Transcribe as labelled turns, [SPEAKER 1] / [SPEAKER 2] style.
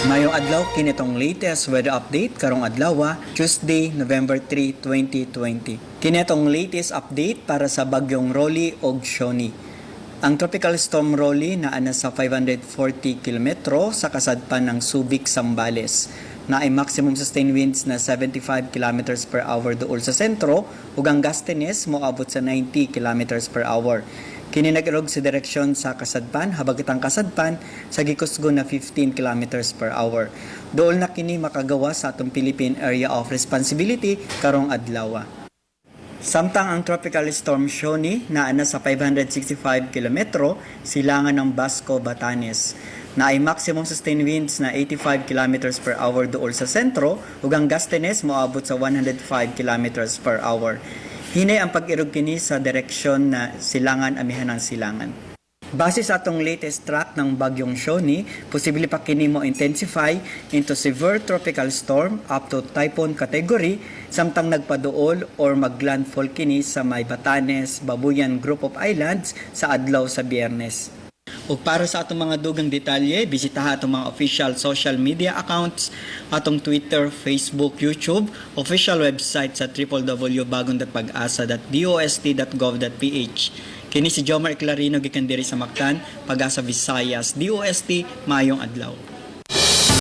[SPEAKER 1] Mayong adlaw kinitong latest weather update karong adlaw Tuesday, November 3, 2020. Kinitong latest update para sa bagyong Rolly ug Shoni. Ang tropical storm Rolly naa na sa 540 km sa kasadpan ng Subic, Zambales. Na ay maximum sustained winds na 75 km per hour duol sa sentro ug ang gustiness moabot sa 90 km per hour. Kini nag-irog sa direksyon sa kasadpan, habagatang kasadpan sa gikusgo na 15 km per hour. Dool na kini makagawa sa atong Philippine Area of Responsibility karong adlaw. Samtang ang tropical storm Shoni naa na sa 565 km silangan ng Basco, Batanes. Na ay maximum sustained winds na 85 km per hour duol sa sentro ug ang gustiness moabot sa 105 km per hour. Hinay ang pag-irog kini sa direksyon na silangan amihanang silangan. Base sa atong latest track ng bagyong Shoni, posible pa kini mo intensify into severe tropical storm up to typhoon category samtang nagpaduol or maglandfall kini sa may Batanes, Babuyan Group of Islands sa adlaw sa Biyernes. Ug para sa atong mga dugang detalye, bisitaha atong mga official social media accounts, atong Twitter, Facebook, YouTube, official website sa www.bagon.pagasa.dost.gov.ph. Kini si Jomar Clarino gikan diri sa Mactan, Pag-asa Visayas, DOST, Mayong adlaw.